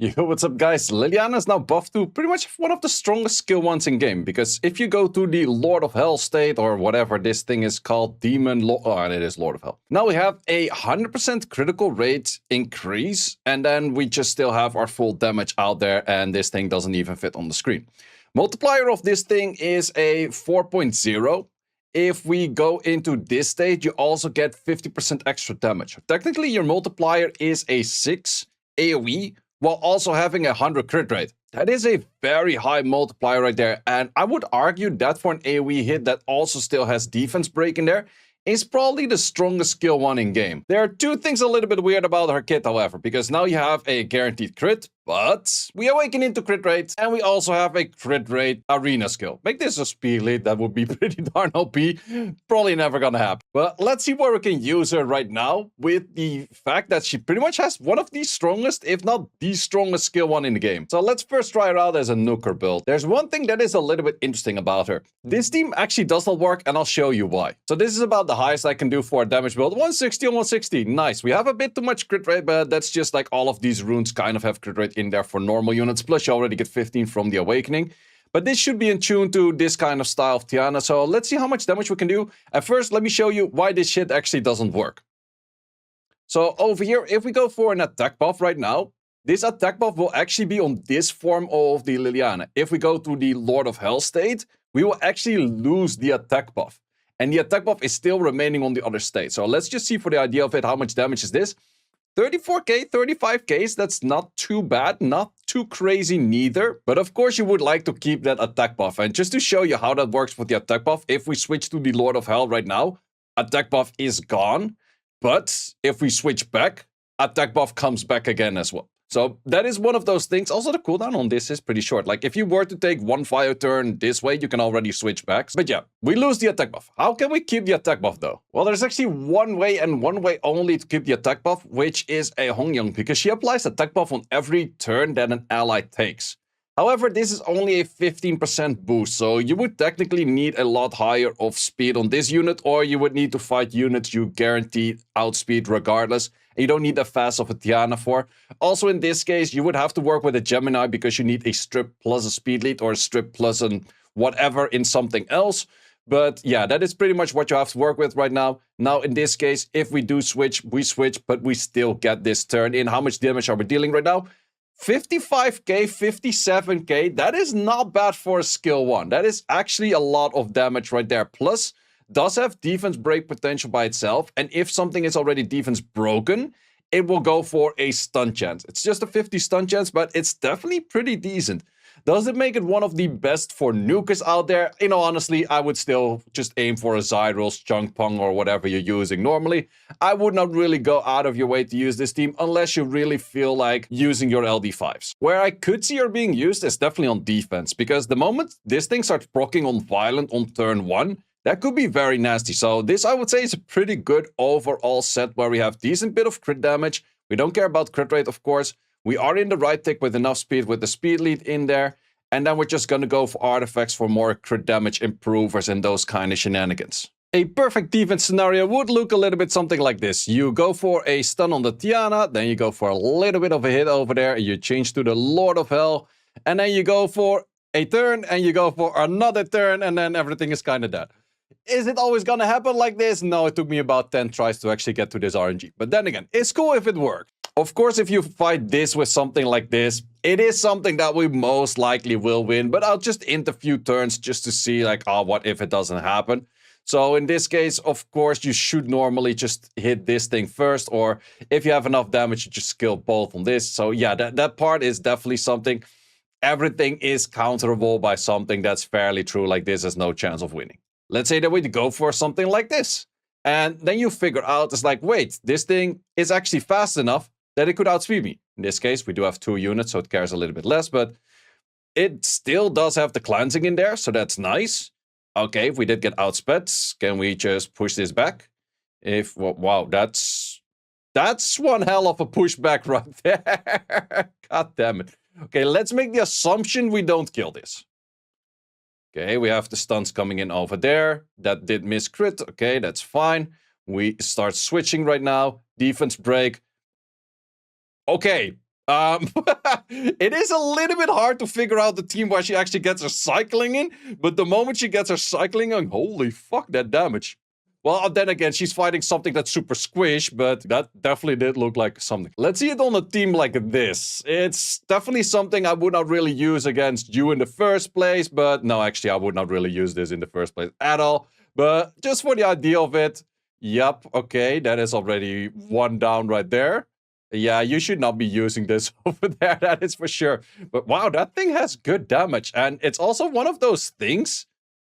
Yo, what's up guys? Liliana is now buffed to pretty much one of the strongest skill ones in game, because if you go to the Lord of Hell state, or whatever this thing is called, it is Lord of Hell. Now we have a 100% critical rate increase, and then we just still have our full damage out there, and this thing doesn't even fit on the screen. Multiplier of this thing is a 4.0. If we go into this stage, you also get 50% extra damage. Technically, your multiplier is a 6 AoE, while also having a 100 crit rate. That is a very high multiplier right there, and I would argue that for an AoE hit that also still has defense break in there, is probably the strongest skill one in game. There are two things a little bit weird about her kit, however, because now you have a guaranteed crit, but we awaken into crit rate, and we also have a crit rate arena skill. Make this a speed lead, that would be pretty darn OP. Probably never gonna happen. But let's see where we can use her right now, with the fact that she pretty much has one of the strongest, if not the strongest skill one in the game. So let's first try her out as a Nuker build. There's one thing that is a little bit interesting about her. This team actually does not work, and I'll show you why. So this is about the highest I can do for a damage build. 160 on 160. Nice. We have a bit too much crit rate, but that's just like all of these runes kind of have crit rate in there for normal units. Plus, you already get 15 from the awakening. But this should be in tune to this kind of style of Tiana. So let's see how much damage we can do. And first, let me show you why this shit actually doesn't work. So over here, if we go for an attack buff right now, this attack buff will actually be on this form of the Liliana. If we go to the Lord of Hell state, we will actually lose the attack buff. And the attack buff is still remaining on the other state. So let's just see for the idea of it, how much damage is this? 34k, 35k, that's not too bad, not too crazy neither. But of course you would like to keep that attack buff. And just to show you how that works with the attack buff, if we switch to the Lord of Hell right now, attack buff is gone. But if we switch back, attack buff comes back again as well. So that is one of those things. Also, the cooldown on this is pretty short. Like, if you were to take one fire turn this way, you can already switch back. But yeah, we lose the attack buff. How can we keep the attack buff, though? Well, there's actually one way, and one way only, to keep the attack buff, which is a Hongyang, because she applies attack buff on every turn that an ally takes. However, this is only a 15% boost, so you would technically need a lot higher of speed on this unit, or you would need to fight units you guaranteed outspeed regardless. You don't need that fast of a Tiana for. Also, in this case, you would have to work with a Gemini, because you need a strip plus a speed lead, or a strip plus an whatever in something else. But yeah, that is pretty much what you have to work with right now. Now, in this case, if we do switch, we switch, but we still get this turn in. How much damage are we dealing right now? 55k, 57k, that is not bad for a skill 1. That is actually a lot of damage right there. Plus, does have defense break potential by itself, and if something is already defense broken, it will go for a stun chance. It's just a 50 stun chance, but it's definitely pretty decent. Does it make it one of the best for nukers out there? You know, honestly, I would still just aim for a Zyrils, Chungpong, or whatever you're using normally. I would not really go out of your way to use this team unless you really feel like using your LD5s. Where I could see her being used is definitely on defense, because the moment this thing starts proccing on Violent on turn 1, that could be very nasty. So this, I would say, is a pretty good overall set where we have decent bit of crit damage. We don't care about crit rate, of course. We are in the right tick with enough speed with the speed lead in there. And then we're just going to go for artifacts for more crit damage improvers and those kind of shenanigans. A perfect defense scenario would look a little bit something like this. You go for a stun on the Tiana, then you go for a little bit of a hit over there, you change to the Lord of Hell, and then you go for a turn, and you go for another turn, and then everything is kind of dead. Is it always going to happen like this? No, it took me about 10 tries to actually get to this RNG. But then again, it's cool if it works. Of course, if you fight this with something like this, it is something that we most likely will win. But I'll just int a few turns just to see, like, oh, what if it doesn't happen? So in this case, of course, you should normally just hit this thing first. Or if you have enough damage, you just skill both on this. So yeah, that part is definitely something. Everything is counterable by something that's fairly true. Like, this has no chance of winning. Let's say that we go for something like this. And then you figure out, it's like, wait, this thing is actually fast enough that it could outspeed me. In this case, we do have 2 units, so it cares a little bit less, but it still does have the cleansing in there, so that's nice. Okay, if we did get outsped, can we just push this back? If, well, wow, that's one hell of a pushback right there. God damn it. Okay, let's make the assumption we don't kill this. Okay, we have the stuns coming in over there. That did miss crit. Okay, that's fine. We start switching right now. Defense break. Okay, Um, it is a little bit hard to figure out the team where she actually gets her cycling in, but the moment she gets her cycling in, holy fuck, that damage. Well, then again, she's fighting something that's super squish, but that definitely did look like something. Let's see it on a team like this. It's definitely something I would not really use against you in the first place, but no, actually, I would not really use this in the first place at all. But just for the idea of it, yep, okay, that is already one down right there. Yeah, you should not be using this over there, that is for sure. But wow, that thing has good damage. And it's also one of those things,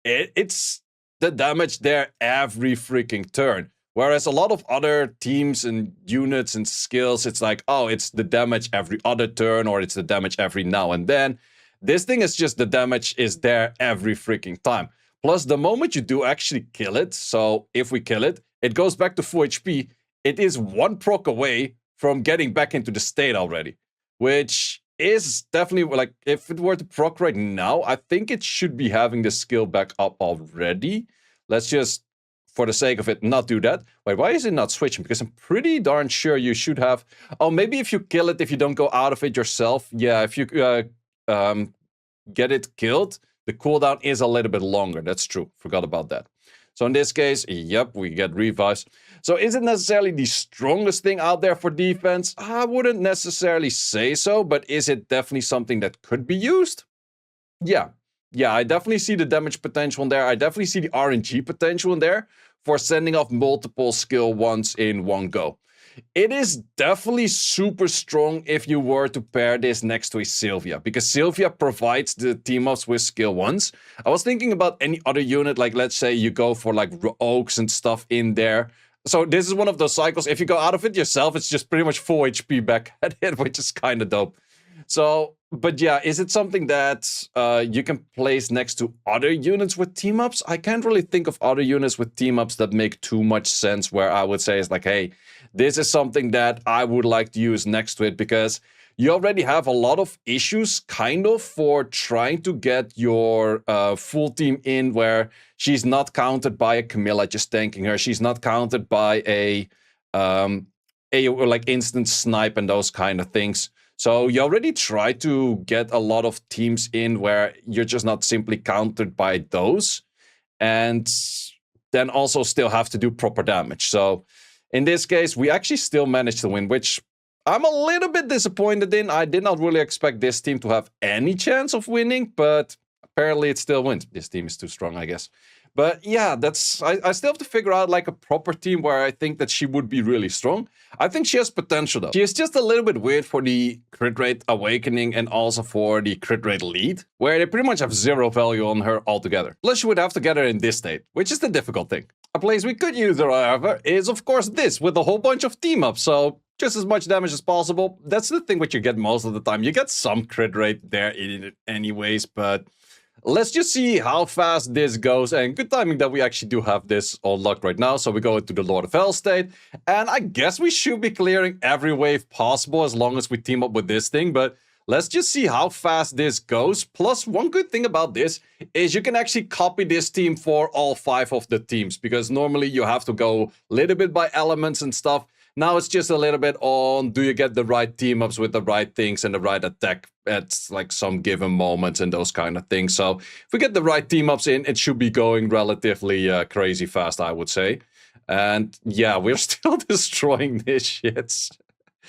it's the damage there every freaking turn. Whereas a lot of other teams and units and skills, it's like, oh, it's the damage every other turn, or it's the damage every now and then. This thing is just the damage is there every freaking time. Plus, the moment you do actually kill it, so if we kill it, it goes back to full HP. It is one proc away from getting back into the state already, which is definitely, like, if it were to proc right now, I think it should be having the skill back up already. Let's just, for the sake of it, not do that. Wait, why is it not switching? Because I'm pretty darn sure you should have... Oh, maybe if you kill it, if you don't go out of it yourself. Yeah, if you get it killed, the cooldown is a little bit longer. That's true. Forgot about that. So in this case, yep, we get revives. So is it necessarily the strongest thing out there for defense? I wouldn't necessarily say so, but is it definitely something that could be used? Yeah. Yeah, I definitely see the damage potential in there. I definitely see the RNG potential in there for sending off multiple skill ones in one go. It is definitely super strong if you were to pair this next to a Sylvia, because Sylvia provides the team-ups with skill 1s. I was thinking about any other unit, like let's say you go for like Oaks and stuff in there. So this is one of those cycles, if you go out of it yourself, it's just pretty much full HP back at it, which is kind of dope. So, but yeah, is it something that you can place next to other units with team-ups? I can't really think of other units with team-ups that make too much sense where I would say it's like, hey, this is something that I would like to use next to it, because you already have a lot of issues kind of for trying to get your full team in where she's not countered by a Camilla just tanking her. She's not countered by a like instant snipe and those kind of things. So you already try to get a lot of teams in where you're just not simply countered by those, and then also still have to do proper damage. So in this case, we actually still managed to win, which I'm a little bit disappointed in. I did not really expect this team to have any chance of winning, but apparently it still wins. This team is too strong, I guess. But yeah, that's I still have to figure out like a proper team where I think that she would be really strong. I think she has potential though. She is just a little bit weird for the crit rate awakening and also for the crit rate lead, where they pretty much have zero value on her altogether. Plus you would have to get her in this state, which is the difficult thing. A place we could use her, however, is of course this, with a whole bunch of team-ups, so just as much damage as possible. That's the thing what you get most of the time. You get some crit rate there in it anyways, but let's just see how fast this goes, and good timing that we actually do have this unlocked right now. So we go into the Lord of Hell state, and I guess we should be clearing every wave possible as long as we team up with this thing, but let's just see how fast this goes. Plus, one good thing about this is you can actually copy this team for all 5 of the teams, because normally you have to go a little bit by elements and stuff. Now it's just a little bit on, do you get the right team-ups with the right things and the right attack at like some given moments and those kind of things. So if we get the right team-ups in, it should be going relatively crazy fast, I would say. And yeah, we're still destroying this shit.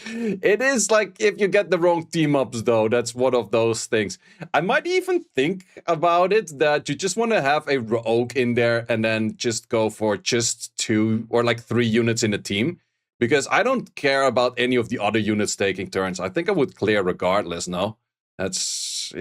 It is like, if you get the wrong team-ups though, that's one of those things. I might even think about it that you just want to have a rogue in there and then just go for just 2 or like 3 units in a team. Because I don't care about any of the other units taking turns. I think I would clear regardless, no? That's...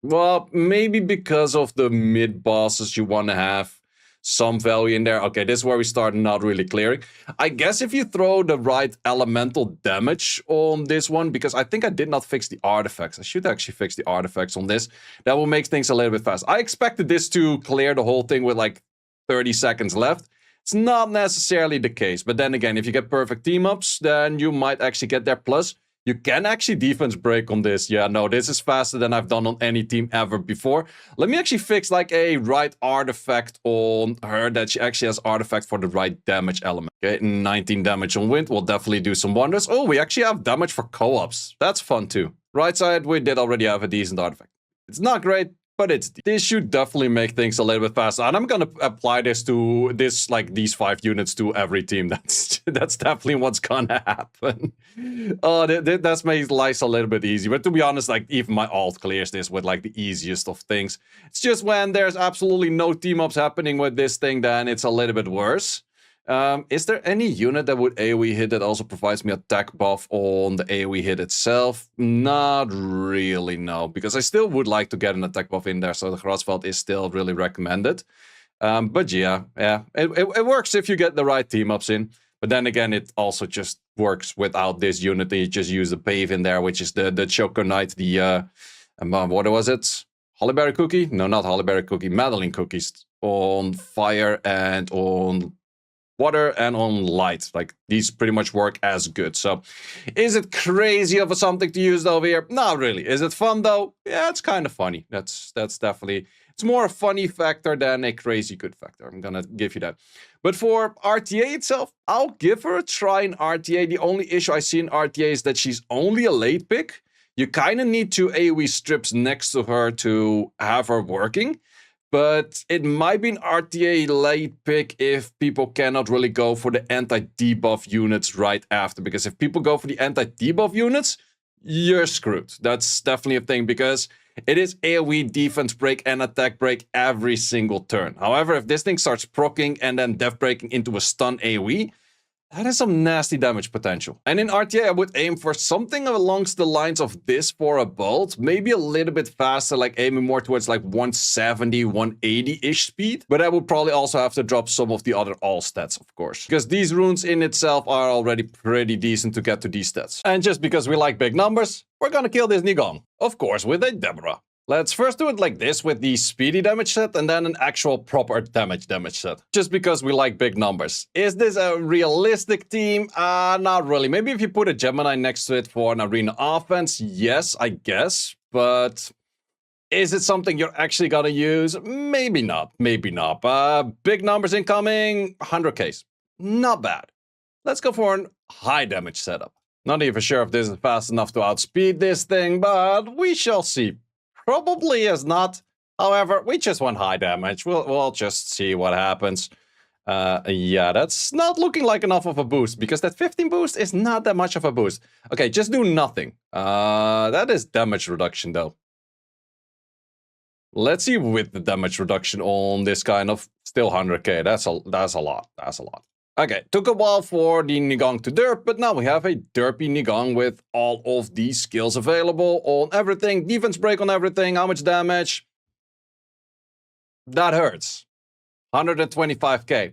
well, maybe because of the mid-bosses you want to have some value in there. Okay, this is where we start not really clearing. I guess if you throw the right elemental damage on this one, because I think I did not fix the artifacts. I should actually fix the artifacts on this. That will make things a little bit fast. I expected this to clear the whole thing with like 30 seconds left. It's not necessarily the case, but then again, if you get perfect team-ups, then you might actually get there. Plus, You can actually defense break on this. Yeah, no, this is faster than I've done on any team ever before. Let me actually fix like a right artifact on her that she actually has artifact for the right damage element. Okay, 19 damage on wind will definitely do some wonders. Oh, we actually have damage for co-ops. That's fun too. Right side, we did already have a decent artifact. It's not great, but this should definitely make things a little bit faster. And I'm gonna apply this to these 5 units to every team. That's definitely what's gonna happen. Oh, that's made life a little bit easy. But to be honest, like even my alt clears this with like the easiest of things. It's just when there's absolutely no team ups happening with this thing, then it's a little bit worse. Is there any unit that would AoE hit that also provides me attack buff on the AoE hit itself? Not really, no. Because I still would like to get an attack buff in there, so the Grasveld is still really recommended. But yeah, it works if you get the right team ups in. But then again, it also just works without this unit. You just use the Pave in there, which is the Choco Knight, the what was it? Hollyberry Cookie? No, not Hollyberry Cookie. Madeline Cookies on fire and on water and on light. Like these pretty much work as good. So is it crazy of something to use over here? Not really. Is it fun though? Yeah, it's kind of funny. That's definitely, it's more a funny factor than a crazy good factor. I'm gonna give you that. But for RTA itself, I'll give her a try in RTA. The only issue I see in RTA is that she's only a late pick. You kind of need 2 AoE strips next to her to have her working. But it might be an RTA late pick if people cannot really go for the anti-debuff units right after. Because if people go for the anti-debuff units, you're screwed. That's definitely a thing because it is AoE, defense break, and attack break every single turn. However, if this thing starts proccing and then death breaking into a stun AoE, that has some nasty damage potential. And in RTA, I would aim for something along the lines of this for a bolt. Maybe a little bit faster, like aiming more towards like 170, 180-ish speed. But I would probably also have to drop some of the other all stats, of course. Because these runes in itself are already pretty decent to get to these stats. And just because we like big numbers, we're gonna kill this Nigong. Of course, with a Deborah. Let's first do it like this with the speedy damage set and then an actual proper damage set. Just because we like big numbers. Is this a realistic team? Not really. Maybe if you put a Gemini next to it for an arena offense, yes, I guess. But is it something you're actually gonna use? Maybe not. Maybe not. Big numbers incoming, 100Ks. Not bad. Let's go for an high damage setup. Not even sure if this is fast enough to outspeed this thing, but we shall see. Probably is not. However, we just want high damage. We'll just see what happens. Yeah, that's not looking like enough of a boost because that 15 boost is not that much of a boost. Okay, just do nothing. That is damage reduction though. Let's see with the damage reduction on this kind of still 100k. That's a lot. That's a lot. Okay, took a while for the Nigong to derp, but now we have a derpy Nigong with all of these skills available on everything. Defense break on everything. How much damage? That hurts. 125k.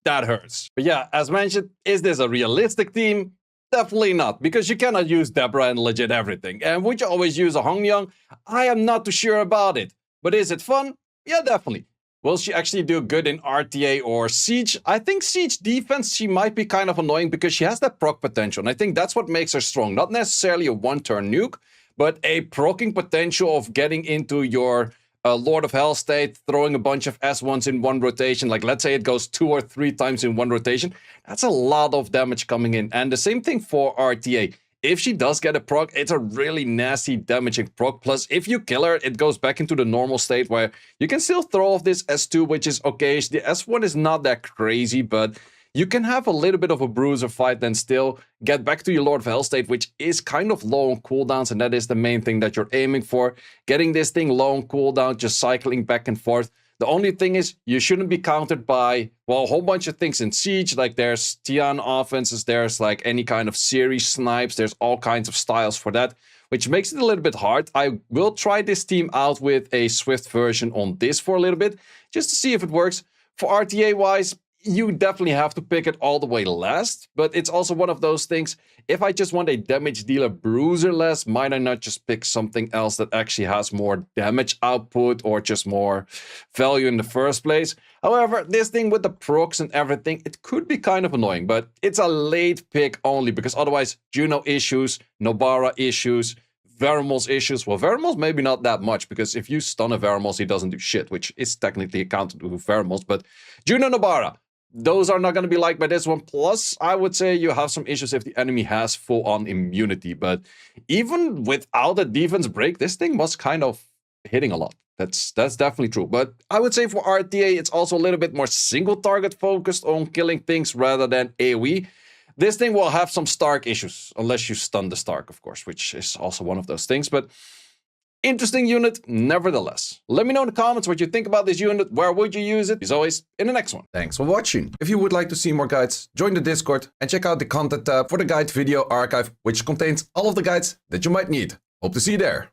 That hurts. But yeah, as mentioned, is this a realistic team? Definitely not, because you cannot use Deborah and legit everything. And would you always use a Hongyang? I am not too sure about it. But is it fun? Yeah, definitely. Will she actually do good in RTA or Siege? I think Siege defense, she might be kind of annoying because she has that proc potential. And I think that's what makes her strong. Not necessarily a one-turn nuke, but a proccing potential of getting into your Lord of Hell state, throwing a bunch of S1s in one rotation. Like, let's say it goes 2 or 3 times in one rotation. That's a lot of damage coming in. And the same thing for RTA. If she does get a proc, it's a really nasty damaging proc. Plus, if you kill her, it goes back into the normal state where you can still throw off this S2, which is okay. The S1 is not that crazy, but you can have a little bit of a bruiser fight and still get back to your Lord of Hell state, which is kind of low on cooldowns, and that is the main thing that you're aiming for. Getting this thing low on cooldown, just cycling back and forth. The only thing is, you shouldn't be countered by, well, a whole bunch of things in Siege. Like, there's Tian offenses, there's like any kind of series snipes, there's all kinds of styles for that, which makes it a little bit hard. I will try this team out with a Swift version on this for a little bit, just to see if it works. For RTA-wise, you definitely have to pick it all the way last, but it's also one of those things. If I just want a damage dealer bruiser less, might I not just pick something else that actually has more damage output or just more value in the first place? However, this thing with the procs and everything, it could be kind of annoying, but it's a late pick only because otherwise Juno issues, Nobara issues, Veramos issues. Well, Veramos maybe not that much, because if you stun a Veramos, he doesn't do shit, which is technically accounted to Veramos. But Juno, Nobara, those are not going to be liked by this one. Plus, I would say you have some issues if the enemy has full-on immunity. But even without a defense break, this thing was kind of hitting a lot. That's definitely true. But I would say for RTA, it's also a little bit more single-target focused on killing things rather than AoE. This thing will have some Stark issues, unless you stun the Stark, of course, which is also one of those things. But interesting unit, nevertheless. Let me know in the comments what you think about this unit. Where would you use it? As always, in the next one. Thanks for watching. If you would like to see more guides, join the Discord and check out the content tab for the guide video archive, which contains all of the guides that you might need. Hope to see you there.